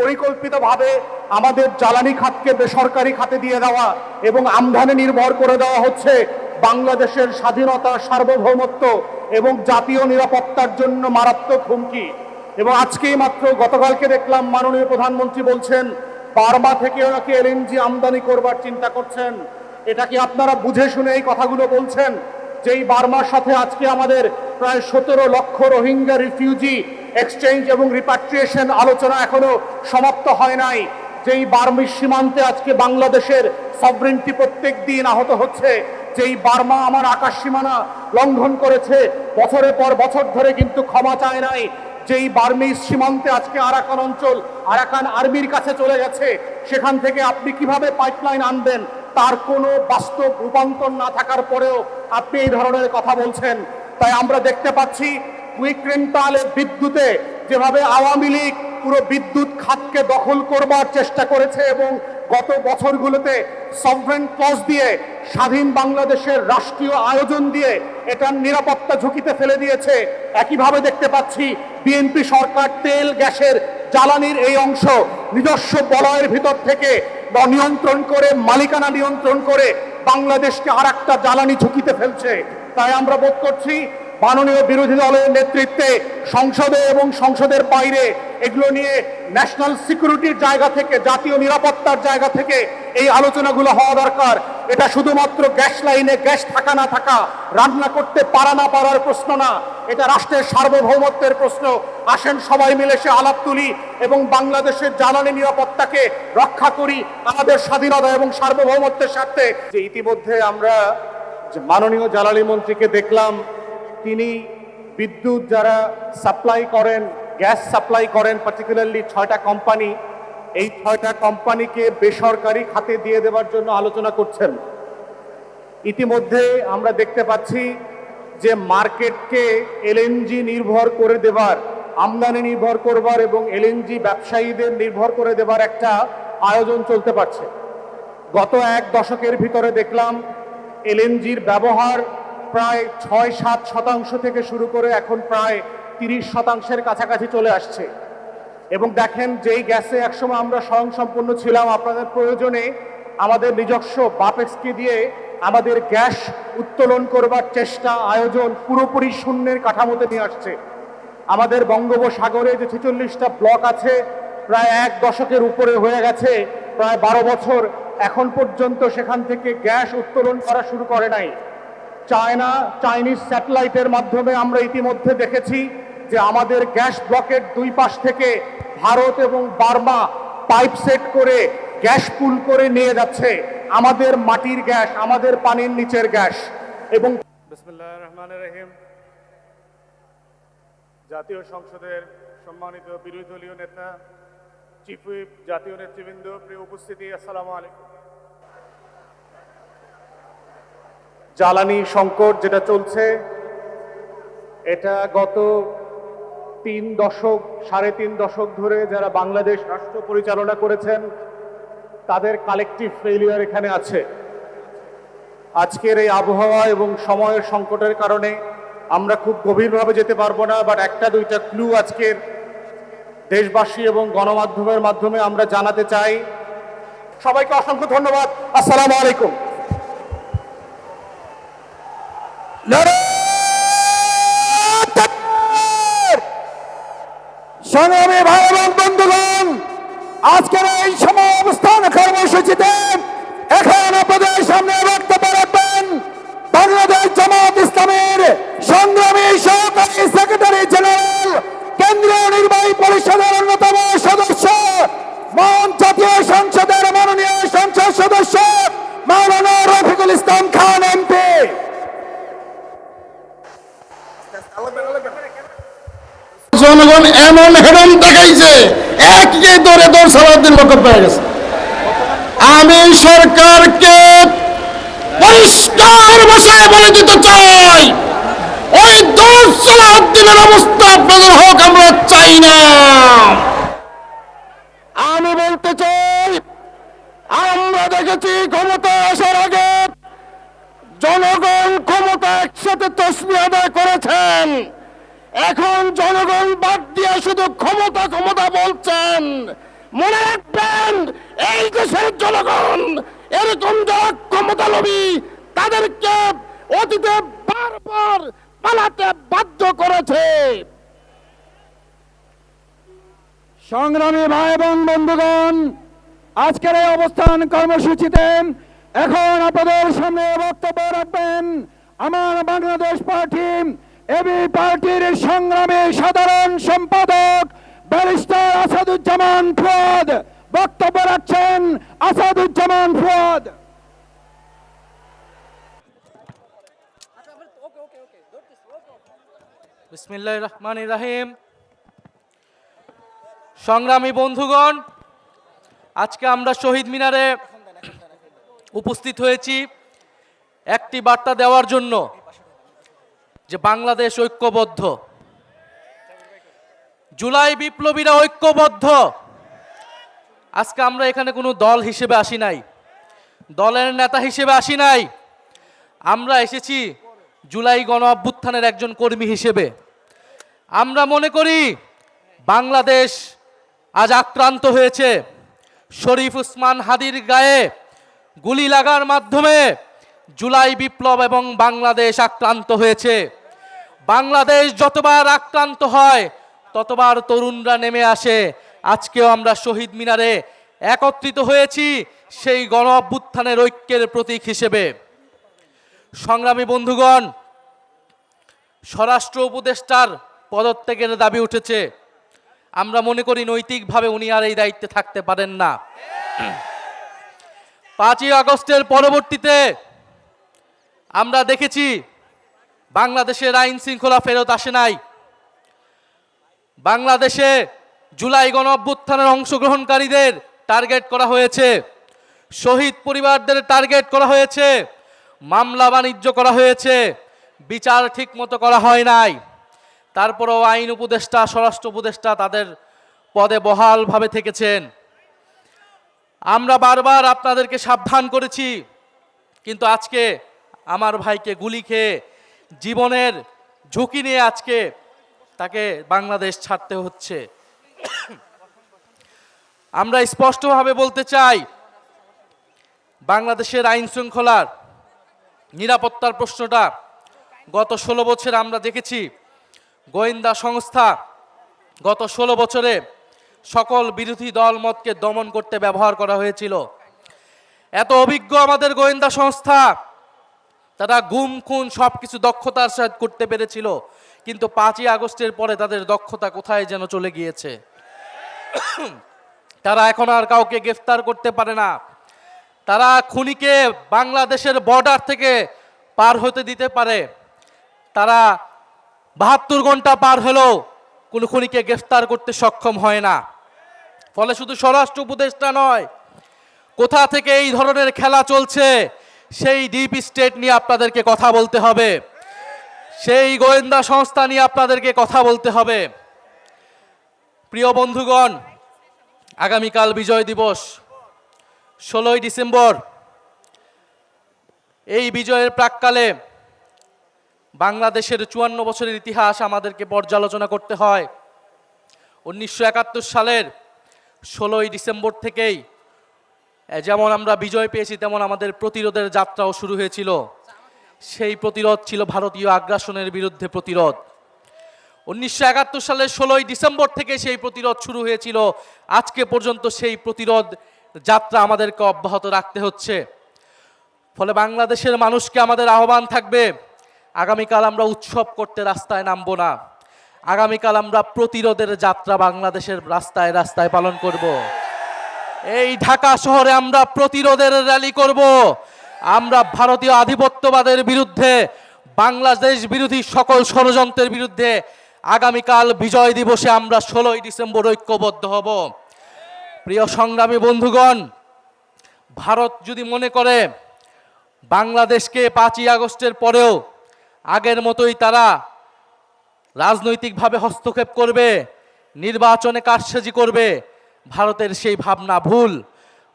পরিকল্পিতভাবে আমাদের জ্বালানি খাতকে বেসরকারি খাতে দিয়ে দেওয়া এবং আমদানি নির্ভর করে দেওয়া হচ্ছে বাংলাদেশের স্বাধীনতা, সার্বভৌমত্ব এবং জাতীয় নিরাপত্তার জন্য মারাত্মক হুমকি। এবং আজকেই মাত্র গতকালকে দেখলাম মাননীয় প্রধানমন্ত্রী বলছেন বার্মা থেকে নাকি এলএনজি আমদানি করবার চিন্তা করছেন। এটা কি আপনারা বুঝে শুনে এই কথাগুলো বলছেন? যেই বার্মার সাথে আজকে আমাদের প্রায় 17 লক্ষ রোহিঙ্গা রিফিউজি এক্সচেঞ্জ এবং রিপাট্রিয়েশন আলোচনা এখনো সমাপ্ত হয় নাই, যেই বার্মির সীমান্তে আজকে বাংলাদেশের সভরেন্টি প্রত্যেক দিন আহত হচ্ছে, যেই বার্মা আমার আকাশ সীমানা লঙ্ঘন করেছে, বছরের পর বছর ধরে কিন্তু ক্ষমা চায় নাই, যেই বার্মিজ সীমান্তে আজকে আরাকান অঞ্চল আরাকান আর্মির কাছে চলে গেছে, সেখান থেকে আপনি কিভাবে পাইপলাইন আনবেন তার কোনো বাস্তব রূপান্তর না থাকার পরেও আপনি এই ধরনের কথা বলছেন। তাই আমরা দেখতে পাচ্ছি কুইক রেন্টালের বিদ্যুতে যেভাবে আওয়ামী লীগ পুরো বিদ্যুৎ খাতকে দখল করবার চেষ্টা করেছে এবং গত বছরগুলোতে সভরেন ক্লজ দিয়ে স্বাধীন বাংলাদেশের রাষ্ট্রীয় আয়োজন দিয়ে এটার নিরাপত্তা ঝুঁকিতে ফেলে দিয়েছে, একইভাবে দেখতে পাচ্ছি বিএনপি সরকার তেল গ্যাসের জ্বালানির এই অংশ নিজস্ব বলয়ের ভিতর থেকে নিয়ন্ত্রণ করে, মালিকানা নিয়ন্ত্রণ করে বাংলাদেশকে আর একটা জ্বালানি ঝুঁকিতে ফেলছে। তাই আমরা বোধ করছি মাননীয় বিরোধী দলের নেতৃত্বে সংসদে এবং সংসদের বাইরে এগুলো নিয়ে ন্যাশনাল সিকিউরিটির জায়গা থেকে, জাতীয় নিরাপত্তার জায়গা থেকে এই আলোচনাগুলো হওয়া দরকার। এটা শুধুমাত্র গ্যাস লাইনে গ্যাস থাকা না থাকা, রান্না করতে পারা না পারার প্রশ্ন না, এটা রাষ্ট্রের সার্বভৌমত্বের প্রশ্ন। আসেন সবাই মিলে সে আলাপ তুলি এবং বাংলাদেশের জ্বালানি নিরাপত্তাকে রক্ষা করি আমাদের স্বাধীনতা এবং সার্বভৌমত্বের স্বার্থে। যে ইতিমধ্যে আমরা মাননীয় জ্বালানি মন্ত্রীকে দেখলাম, তিনি বিদ্যুৎ যারা সাপ্লাই করেন, গ্যাস সাপ্লাই করেন, পার্টিকুলারলি 6টা কোম্পানি, এই 6টা কোম্পানিকে বেসরকারি খাতে দিয়ে দেওয়ার জন্য আলোচনা করছেন। ইতিমধ্যে আমরা দেখতে পাচ্ছি যে মার্কেটকে এলএনজি নির্ভর করে দেবার, আমদানি নির্ভর করবার এবং এলএনজি ব্যবসায়ীদের নির্ভর করে দেবার একটা আয়োজন চলতে পারছে। গত এক দশকের ভিতরে দেখলাম এলএনজির ব্যবহার প্রায় 6-7% থেকে শুরু করে এখন প্রায় 30%-এর কাছাকাছি চলে আসছে। এবং দেখেন যেই গ্যাসে একসময় আমরা স্বয়ংসম্পূর্ণ ছিলাম, আপনাদের প্রয়োজনে আমাদের নিজস্ব বাপেক্সকে দিয়ে আমাদের গ্যাস উত্তোলন করবার চেষ্টা, আয়োজন পুরোপুরি শূন্যের কাঠামোতে নিয়ে আসছে। আমাদের বঙ্গোপসাগরে যে 46টা ব্লক আছে, প্রায় এক দশকের উপরে হয়ে গেছে, প্রায় 12 বছর এখন পর্যন্ত সেখান থেকে গ্যাস উত্তোলন করা শুরু করে নাই। চাইনিজ স্যাটেলাইটের মাধ্যমে আমরা ইতিমধ্যে দেখেছি যে আমাদের গ্যাস ব্লকের দুই পাশ থেকে ভারত এবং বার্মা পাইপ সেট করে গ্যাস পুল করে নিয়ে যাচ্ছে আমাদের মাটির গ্যাস, আমাদের পানির নিচের গ্যাস। এবং বিসমিল্লাহির রহমানির রহিম। জাতীয় সংসদের সম্মানিত বিরোধী দলীয় নেতা, চিফ হুইপ, জাতীয় নেতৃবৃন্দ, প্রিয় উপস্থিতি, আসসালামু আলাইকুম। জ্বালানি সংকট যেটা চলছে, এটা গত 3 দশক, 3.5 দশক ধরে যারা বাংলাদেশ রাষ্ট্র পরিচালনা করেছেন তাদের কালেকটিভ ফেইলিয়ার এখানে আছে। আজকের এই আবহাওয়া এবং সময়ের সংকটের কারণে আমরা খুব গভীরভাবে যেতে পারবো না, বাট 1-2টা ক্লু আজকের দেশবাসী এবং গণমাধ্যমের মাধ্যমে আমরা জানাতে চাই। সবাইকে অসংখ্য ধন্যবাদ। আসসালামু আলাইকুম। সংগ্রামী ভাই এবং বন্ধুগণ, আজকের এই সময় অবস্থান কর্মসূচিতে এখন আপনাদের সামনে বক্তব্য রাখবেন বাংলাদেশ জামাত ইসলামের সংগ্রামী সহকারী সেক্রেটারি জেনারেল, কেন্দ্রীয় নির্বাহী পরিষদের অন্যতম সদস্য, জাতীয় সংসদের মাননীয় সংসদ সদস্য মাওলানা রফিকুল ইসলাম খান এমপি। জনগণ এমন হেডম দেখাইছে, একই দৌড়ে দৌড় সালাউদ্দিন বকর পেয়ে গেছে। আমি সরকারকে পরিষ্কার ভাষায় বলে দিতে চাই, ওই দৌড় সালাউদ্দিনের অবস্থা আপনাদের হোক, আমরা চাই না। আমি বলতে চাই, আমরা দেখেছি ক্ষমতা আসার আগে জনগণ ক্ষমতা একসাথে তসবিহ আদায় করেছেন, এখন জনগণ বাদ দিয়ে শুধু ক্ষমতা ক্ষমতা বলছেন। মনে রাখবেন, এই দেশের জনগণ এরকম যারা ক্ষমতালোভী তাদেরকে অতীতে বারবার পালাতে বাধ্য করেছে। সংগ্রামী ভাই এবং বন্ধুগণ, আজকের এই অবস্থান কর্মসূচিতে এখন আপনাদের সামনে বক্তব্য রাখবেন আমার বাংলাদেশ পার্টি এবি পার্টির সংগ্রামী সাধারণ সম্পাদক ব্যারিস্টার আসাদুজ্জামান ফুয়াদ। বক্তব্য রাখছেন আসাদুজ্জামান ফুয়াদ। বিসমিল্লাহির রহমানির রহিম। সংগ্রামী বন্ধুগণ, আজকে আমরা শহীদ মিনারে উপস্থিত হয়েছি একটি বার্তা দেওয়ার জন্য যে বাংলাদেশ ঐক্যবদ্ধ, জুলাই বিপ্লবীরা ঐক্যবদ্ধ। আজকে আমরা এখানে কোনো দল হিসেবে আসি নাই, দলের নেতা হিসেবে আসি নাই, আমরা এসেছি জুলাই গণ অভ্যুত্থানের একজন কর্মী হিসেবে। আমরা মনে করি বাংলাদেশ আজ আক্রান্ত হয়েছে। শরীফ উসমান হাদির গায়ে গুলি লাগার মাধ্যমে জুলাই বিপ্লব এবং বাংলাদেশ আক্রান্ত হয়েছে। বাংলাদেশ যতবার আক্রান্ত হয় ততবার তরুণরা নেমে আসে। আজকেও আমরা শহীদ মিনারে একত্রিত হয়েছি সেই গণ অভ্যুত্থানের ঐক্যের প্রতীক হিসেবে। সংগ্রামী বন্ধুগণ, স্বরাষ্ট্র উপদেষ্টার পদত্যাগের দাবি উঠেছে। আমরা মনে করি নৈতিকভাবে উনি আর এই দায়িত্বে থাকতে পারেন না। 5ই আগস্টের পরবর্তীতে আমরা দেখেছি বাংলাদেশের আইন শৃঙ্খলা ফেরত আসে নাই। বাংলাদেশে জুলাই গণ অভ্যুত্থানের অংশগ্রহণকারীদের টার্গেট করা হয়েছে, শহীদ পরিবারদের টার্গেট করা হয়েছে, মামলা বাণিজ্য করা হয়েছে, বিচার ঠিক মতো করা হয় নাই। তারপরেও আইন উপদেষ্টা, স্বরাষ্ট্র উপদেষ্টা তাদের পদে বহালভাবে থেকেছেন। আমরা বারবার আপনাদেরকে সাবধান করেছি, কিন্তু আজকে আমার ভাইকে গুলি খেয়ে জীবনের ঝুঁকি নিয়ে আজকে তাকে বাংলাদেশ ছাড়তে হচ্ছে। আমরা স্পষ্টভাবে বলতে চাই, বাংলাদেশের আইন শৃঙ্খলার নিরাপত্তার প্রশ্নটা গত 16 বছরে আমরা দেখেছি গোয়েন্দা সংস্থা গত 16 বছরে সকল বিরোধী দল মতকে দমন করতে ব্যবহার করা হয়েছিল। এত অভিজ্ঞ আমাদের গোয়েন্দা সংস্থা, তারা গুম খুন সবকিছু দক্ষতার সাথে করতে পেরেছিল, কিন্তু 5ই আগস্টের পরে তাদের দক্ষতা কোথায় যেন চলে গিয়েছে। তারা এখন আর কাউকে গ্রেফতার করতে পারে না। তারা খুনিকে বাংলাদেশের বর্ডার থেকে পার হতে দিতে পারে, তারা 72 ঘন্টা পার হলেও কোনো খুনিকে গ্রেফতার করতে সক্ষম হয় না। ফলে শুধু স্বরাষ্ট্র উপদেষ্টা নয়, কোথা থেকে এই ধরনের খেলা চলছে সেই ডিপ স্টেট নিয়ে আপনাদেরকে কথা বলতে হবে, সেই গোয়েন্দা সংস্থা নিয়ে আপনাদেরকে কথা বলতে হবে। প্রিয় বন্ধুগণ, আগামীকাল বিজয় দিবস 16ই ডিসেম্বর। এই বিজয়ের প্রাক্কালে বাংলাদেশের 54 বছরের ইতিহাস আমাদেরকে পর্যালোচনা করতে হয়। 1971 সালের 16ই ডিসেম্বর থেকেই যেমন আমরা বিজয় পেয়েছি, তেমন আমাদের প্রতিরোধের যাত্রাও শুরু হয়েছিল। সেই প্রতিরোধ ছিল ভারতীয় আগ্রাসনের বিরুদ্ধে প্রতিরোধ। 1971 সালের 16ই ডিসেম্বর থেকে সেই প্রতিরোধ শুরু হয়েছিল। আজকে পর্যন্ত সেই প্রতিরোধ যাত্রা আমাদেরকে অব্যাহত রাখতে হচ্ছে। ফলে বাংলাদেশের মানুষকে আমাদের আহ্বান থাকবে, আগামীকাল আমরা উৎসব করতে রাস্তায় নামবো না, আগামীকাল আমরা প্রতিরোধের যাত্রা বাংলাদেশের রাস্তায় রাস্তায় পালন করব। এই ঢাকা শহরে আমরা প্রতিরোধের র্যালি করব। আমরা ভারতীয় আধিপত্যবাদের বিরুদ্ধে, বাংলাদেশ বিরোধী সকল ষড়যন্ত্রের বিরুদ্ধে আগামীকাল বিজয় দিবসে আমরা 16ই ডিসেম্বর ঐক্যবদ্ধ হব। প্রিয় সংগ্রামী বন্ধুগণ, ভারত যদি মনে করে বাংলাদেশকে 5ই আগস্টের পরেও আগের মতোই তারা রাজনৈতিকভাবে হস্তক্ষেপ করবে, নির্বাচনে কারসাজি করবে, ভারতের সেই ভাবনা ভুল।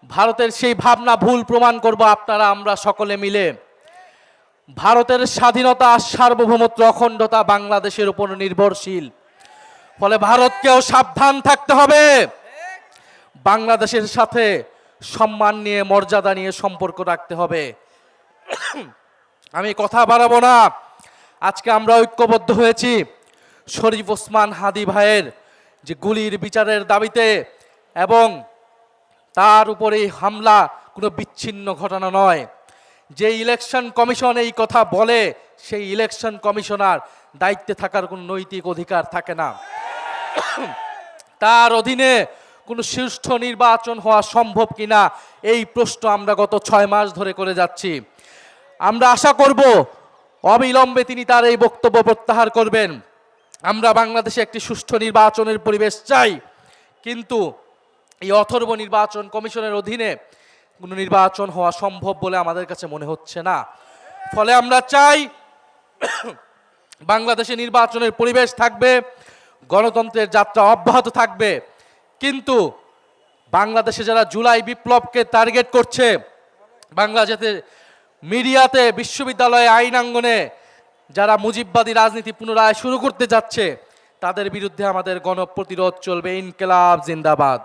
ভারতের সেই ভাবনা ভুল প্রমাণ করব আপনারা আমরা সকলে মিলে। ভারতের স্বাধীনতা, সার্বভৌমত্ব, অখণ্ডতা বাংলাদেশের উপর নির্ভরশীল। ফলে ভারতকেও সাবধান থাকতে হবে। বাংলাদেশের সাথে সম্মান নিয়ে, মর্যাদা নিয়ে সম্পর্ক রাখতে হবে। আমি কথা বাড়াবো না। আজকে আমরা ঐক্যবদ্ধ হয়েছি শরীফ ওসমান হাদি ভাইয়ের যে গুলির বিচারের দাবিতে, এবং তার উপরে হামলা কোনো বিচ্ছিন্ন ঘটনা নয়। যে ইলেকশন কমিশন এই কথা বলে, সেই ইলেকশন কমিশনার দায়িত্বে থাকার কোনো নৈতিক অধিকার থাকে না। তার অধীনে কোনো সুষ্ঠু নির্বাচন হওয়া সম্ভব কিনা এই প্রশ্ন আমরা গত 6 মাস ধরে করে যাচ্ছি। আমরা আশা করব অবিলম্বে তিনি তার এই বক্তব্য প্রত্যাহার করবেন। আমরা বাংলাদেশে একটি সুষ্ঠু নির্বাচনের পরিবেশ চাই, কিন্তু এই অথর্ব নির্বাচন কমিশনের অধীনে কোনো নির্বাচন হওয়া সম্ভব বলে আমাদের কাছে মনে হচ্ছে না। ফলে আমরা চাই বাংলাদেশে নির্বাচনের পরিবেশ থাকবে, গণতন্ত্রের যাত্রা অব্যাহত থাকবে, কিন্তু বাংলাদেশে যারা জুলাই বিপ্লবকে টার্গেট করছে, বাংলাদেশের মিডিয়াতে, বিশ্ববিদ্যালয়ে, আইনাঙ্গনে যারা মুজিববাদী রাজনীতি পুনরায় শুরু করতে যাচ্ছে, তাদের বিরুদ্ধে আমাদের গণপ্রতিরোধ চলবে। ইনকিলাব জিন্দাবাদ।